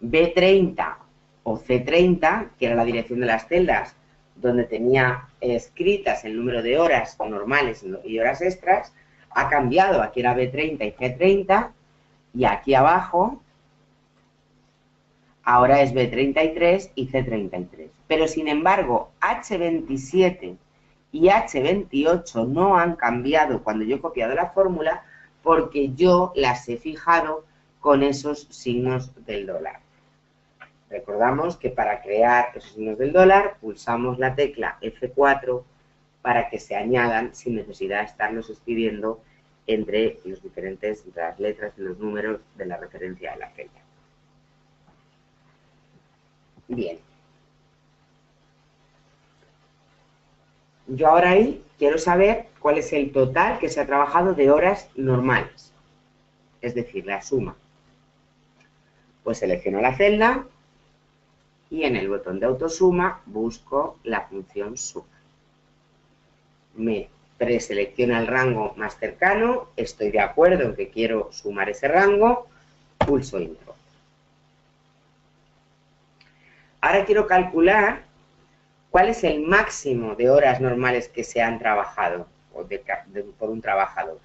B30 o C30, que era la dirección de las celdas, donde tenía escritas el número de horas normales y horas extras, ha cambiado. Aquí era B30 y C30, y aquí abajo ahora es B33 y C33. Pero sin embargo, H27 y H28 no han cambiado cuando yo he copiado la fórmula, porque yo las he fijado con esos signos del dólar. Recordamos que para crear esos signos del dólar pulsamos la tecla F4 para que se añadan sin necesidad de estarlos escribiendo entre las letras y los números de la referencia de la celda. Bien. Yo ahora ahí quiero saber cuál es el total que se ha trabajado de horas normales, es decir, la suma. Pues selecciono la celda y en el botón de autosuma busco la función suma. Me preselecciona el rango más cercano, estoy de acuerdo en que quiero sumar ese rango, pulso intro. Ahora quiero calcular cuál es el máximo de horas normales que se han trabajado por un trabajador.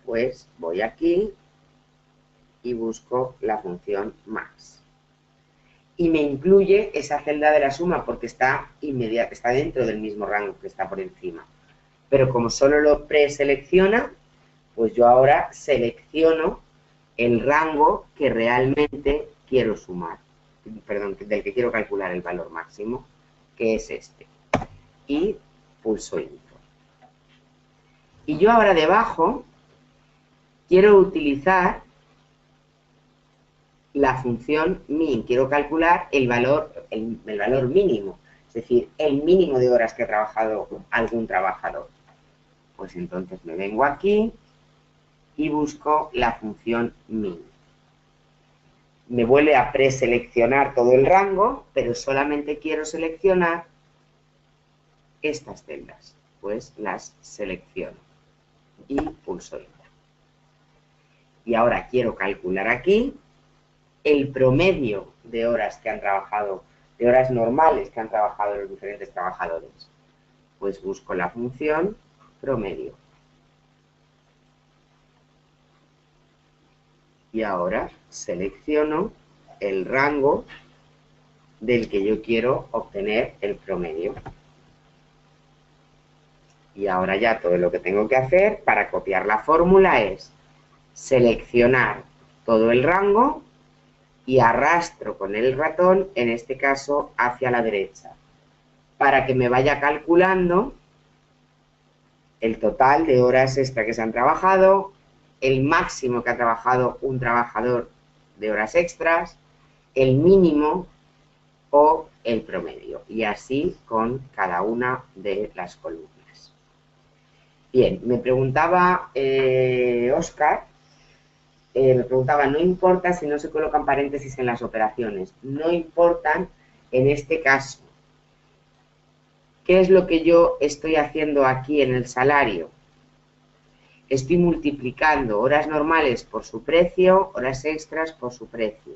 Pues voy aquí y busco la función max. Y me incluye esa celda de la suma porque está dentro del mismo rango que está por encima. Pero como solo lo preselecciona, pues yo ahora selecciono el rango que realmente quiero sumar. Perdón, del que quiero calcular el valor máximo, que es este. Y pulso intro. Y yo ahora debajo quiero utilizar la función min. Quiero calcular el valor mínimo, es decir, el mínimo de horas que ha trabajado algún trabajador. Pues entonces me vengo aquí y busco la función min. Me vuelve a preseleccionar todo el rango, pero solamente quiero seleccionar estas celdas. Pues las selecciono y pulso intro. Y ahora quiero calcular aquí el promedio de horas que han trabajado, de horas normales que han trabajado los diferentes trabajadores. Pues busco la función promedio. Y ahora selecciono el rango del que yo quiero obtener el promedio. Y ahora ya todo lo que tengo que hacer para copiar la fórmula es seleccionar todo el rango y arrastro con el ratón, en este caso, hacia la derecha, para que me vaya calculando el total de horas extra que se han trabajado, el máximo que ha trabajado un trabajador de horas extras, el mínimo o el promedio, y así con cada una de las columnas. Bien, me preguntaba Óscar, me preguntaba, no importa si no se colocan paréntesis en las operaciones, no importan en este caso. ¿Qué es lo que yo estoy haciendo aquí en el salario? Estoy multiplicando horas normales por su precio, horas extras por su precio.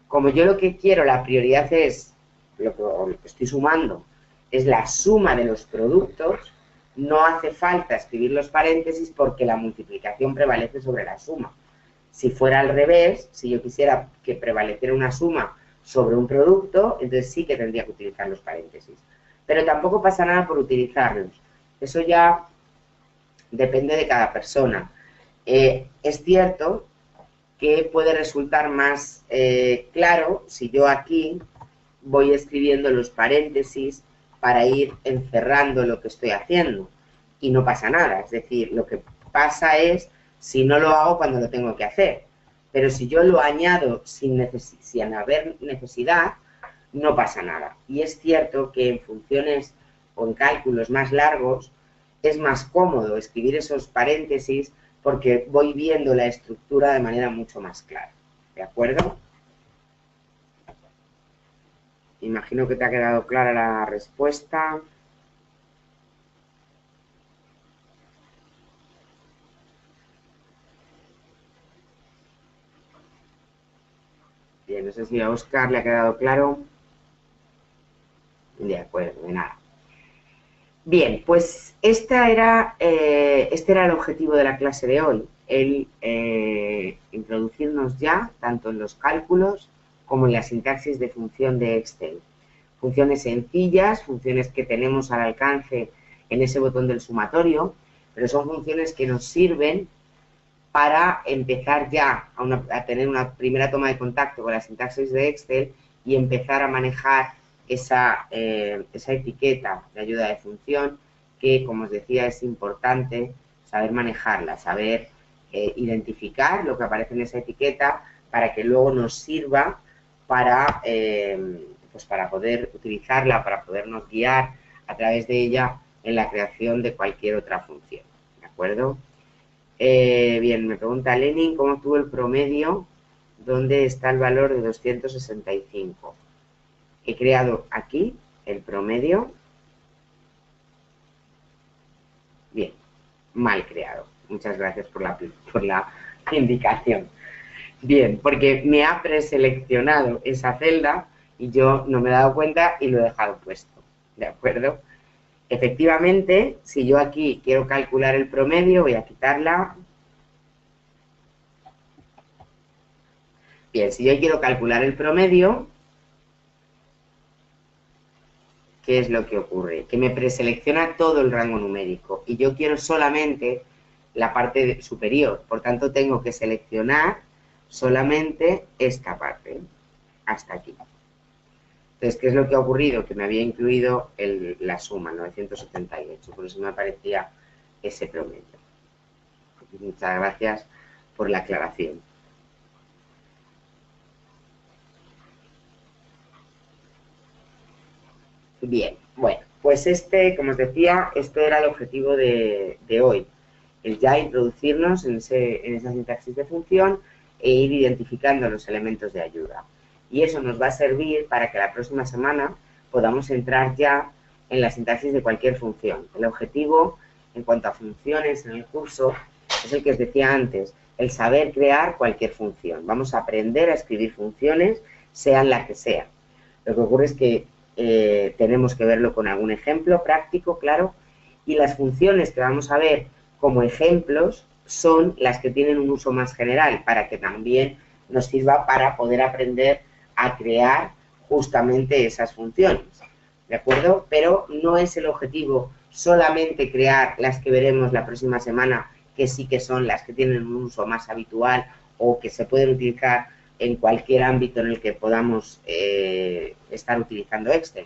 Como yo lo que quiero, la prioridad es, lo que estoy sumando, es la suma de los productos, no hace falta escribir los paréntesis porque la multiplicación prevalece sobre la suma. Si fuera al revés, si yo quisiera que prevaleciera una suma sobre un producto, entonces sí que tendría que utilizar los paréntesis. Pero tampoco pasa nada por utilizarlos. Eso ya depende de cada persona. Es cierto que puede resultar más claro si yo aquí voy escribiendo los paréntesis para ir encerrando lo que estoy haciendo y no pasa nada. Es decir, lo que pasa es si no lo hago cuando lo tengo que hacer. Pero si yo lo añado sin haber necesidad, no pasa nada. Y es cierto que en funciones o en cálculos más largos es más cómodo escribir esos paréntesis porque voy viendo la estructura de manera mucho más clara. ¿De acuerdo? Imagino que te ha quedado clara la respuesta. Bien, no sé si a Óscar le ha quedado claro. De acuerdo, de nada. Bien, pues este era el objetivo de la clase de hoy, el introducirnos ya tanto en los cálculos como en la sintaxis de función de Excel. Funciones sencillas, funciones que tenemos al alcance en ese botón del sumatorio, pero son funciones que nos sirven para empezar ya a tener una primera toma de contacto con la sintaxis de Excel y empezar a manejar esa etiqueta de ayuda de función que, como os decía, es importante saber manejarla, saber identificar lo que aparece en esa etiqueta para que luego nos sirva para, pues para poder utilizarla, para podernos guiar a través de ella en la creación de cualquier otra función. ¿De acuerdo? Bien, me pregunta Lenin, ¿cómo obtuvo el promedio? ¿Dónde está el valor de 265? He creado aquí el promedio. Bien, mal creado. Muchas gracias por la indicación. Bien, porque me ha preseleccionado esa celda y yo no me he dado cuenta y lo he dejado puesto. ¿De acuerdo? Efectivamente, si yo aquí quiero calcular el promedio, voy a quitarla. Bien, si yo quiero calcular el promedio, ¿qué es lo que ocurre? Que me preselecciona todo el rango numérico y yo quiero solamente la parte superior. Por tanto, tengo que seleccionar solamente esta parte, hasta aquí. Entonces, ¿qué es lo que ha ocurrido? Que me había incluido la suma, 978, por eso me aparecía ese promedio. Muchas gracias por la aclaración. Bien, bueno, pues como os decía, esto era el objetivo de hoy, el ya introducirnos en esa sintaxis de función e ir identificando los elementos de ayuda. Y eso nos va a servir para que la próxima semana podamos entrar ya en la sintaxis de cualquier función. El objetivo, en cuanto a funciones en el curso, es el que os decía antes, el saber crear cualquier función. Vamos a aprender a escribir funciones, sean las que sean. Lo que ocurre es que tenemos que verlo con algún ejemplo práctico, claro, y las funciones que vamos a ver como ejemplos son las que tienen un uso más general, para que también nos sirva para poder aprender a crear justamente esas funciones, ¿de acuerdo? Pero no es el objetivo solamente crear las que veremos la próxima semana, que sí que son las que tienen un uso más habitual o que se pueden utilizar en cualquier ámbito en el que podamos estar utilizando Excel,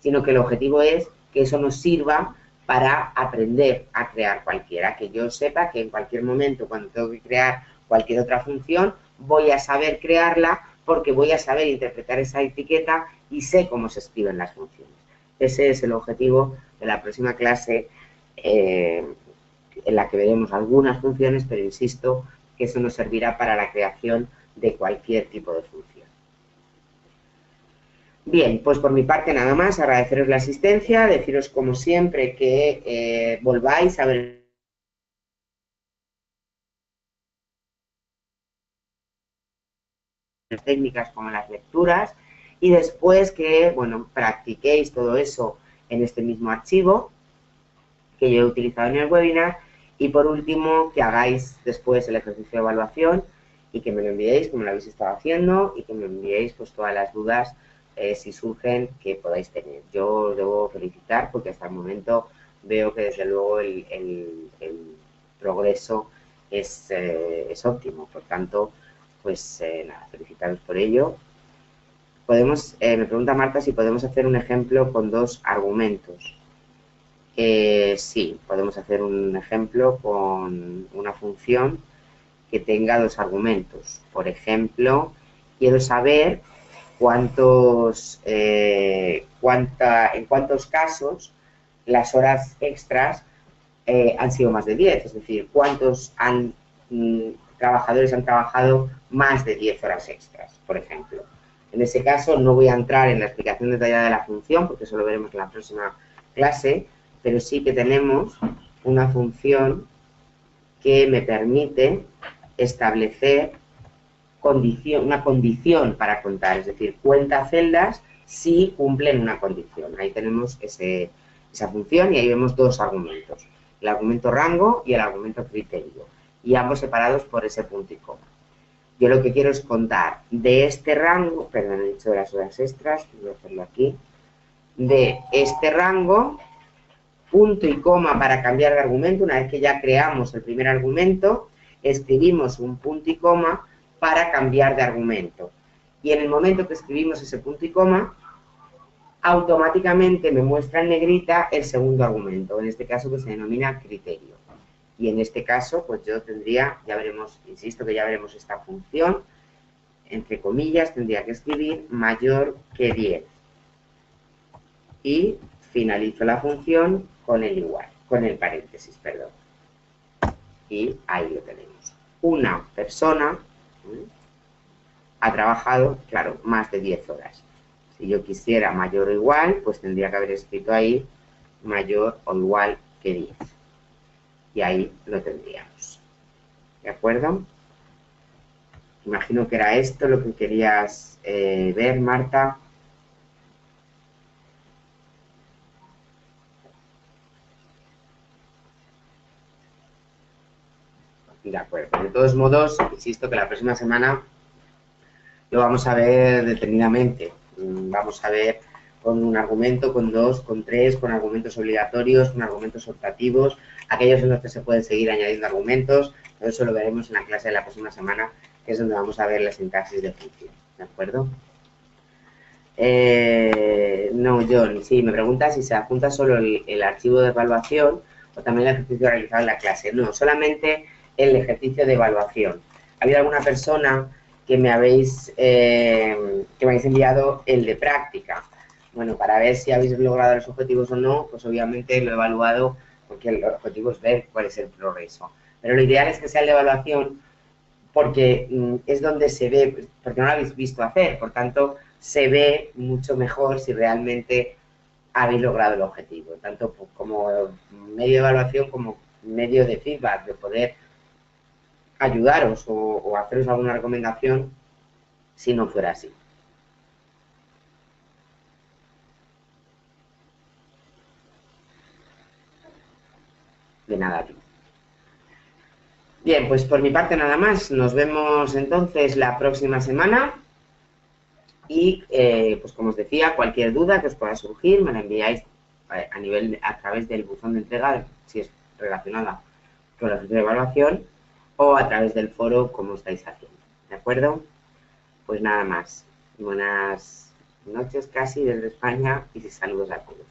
sino que el objetivo es que eso nos sirva para aprender a crear cualquiera, que yo sepa que en cualquier momento, cuando tengo que crear cualquier otra función, voy a saber crearla porque voy a saber interpretar esa etiqueta y sé cómo se escriben las funciones. Ese es el objetivo de la próxima clase, en la que veremos algunas funciones, pero insisto que eso nos servirá para la creación de cualquier tipo de función. Bien, pues por mi parte nada más, agradeceros la asistencia, deciros como siempre que volváis a ver técnicas como las lecturas y después que, bueno, practiquéis todo eso en este mismo archivo que yo he utilizado en el webinar y por último que hagáis después el ejercicio de evaluación y que me lo enviéis como lo habéis estado haciendo y que me enviéis pues todas las dudas si surgen que podáis tener. Yo os debo felicitar porque hasta el momento veo que desde luego el progreso es óptimo, por tanto pues nada, felicitaros por ello. Me pregunta Marta si podemos hacer un ejemplo con dos argumentos. Sí, podemos hacer un ejemplo con una función que tenga dos argumentos. Por ejemplo, quiero saber en cuántos casos las horas extras han sido más de 10, es decir, cuántos trabajadores han trabajado más de 10 horas extras, por ejemplo. En ese caso no voy a entrar en la explicación detallada de la función, porque eso lo veremos en la próxima clase, pero sí que tenemos una función que me permite establecer una condición para contar, es decir, cuenta celdas si cumplen una condición. Ahí tenemos esa función y ahí vemos dos argumentos, el argumento rango y el argumento criterio, y ambos separados por ese punto y coma. Yo lo que quiero es contar de este rango, perdón, he dicho de las horas extras, voy a hacerlo aquí, de este rango, punto y coma para cambiar de argumento. Una vez que ya creamos el primer argumento, escribimos un punto y coma para cambiar de argumento. Y en el momento que escribimos ese punto y coma, automáticamente me muestra en negrita el segundo argumento, en este caso que se denomina criterio. Y en este caso, pues yo tendría, ya veremos, insisto que ya veremos esta función, entre comillas, tendría que escribir mayor que 10. Y finalizo la función con el igual, con el paréntesis, perdón. Y ahí lo tenemos. Una persona ha trabajado, claro, más de 10 horas. Si yo quisiera mayor o igual, pues tendría que haber escrito ahí mayor o igual que 10. Y ahí lo tendríamos. ¿De acuerdo? Imagino que era esto lo que querías ver, Marta. De acuerdo. De todos modos, insisto que la próxima semana lo vamos a ver detenidamente. Vamos a ver con un argumento, con dos, con tres, con argumentos obligatorios, con argumentos optativos, aquellos en los que se pueden seguir añadiendo argumentos. Todo eso lo veremos en la clase de la próxima semana, que es donde vamos a ver la sintaxis de función. ¿De acuerdo? No, John, sí, me pregunta si se adjunta solo el archivo de evaluación o también el ejercicio realizado en la clase. No, solamente el ejercicio de evaluación. Ha habido alguna persona que me habéis enviado el de práctica. Bueno, para ver si habéis logrado los objetivos o no, pues obviamente lo he evaluado porque el objetivo es ver cuál es el progreso. Pero lo ideal es que sea el de evaluación porque es donde se ve, porque no lo habéis visto hacer, por tanto, se ve mucho mejor si realmente habéis logrado el objetivo, tanto como medio de evaluación como medio de feedback, de poder ayudaros o haceros alguna recomendación si no fuera así. De nada, tío. Bien, pues por mi parte nada más. Nos vemos entonces la próxima semana. Y, pues como os decía, cualquier duda que os pueda surgir, me la enviáis a través del buzón de entrega, si es relacionada con la ficha de evaluación o a través del foro como estáis haciendo, ¿de acuerdo? Pues nada más. Buenas noches casi desde España y saludos a todos.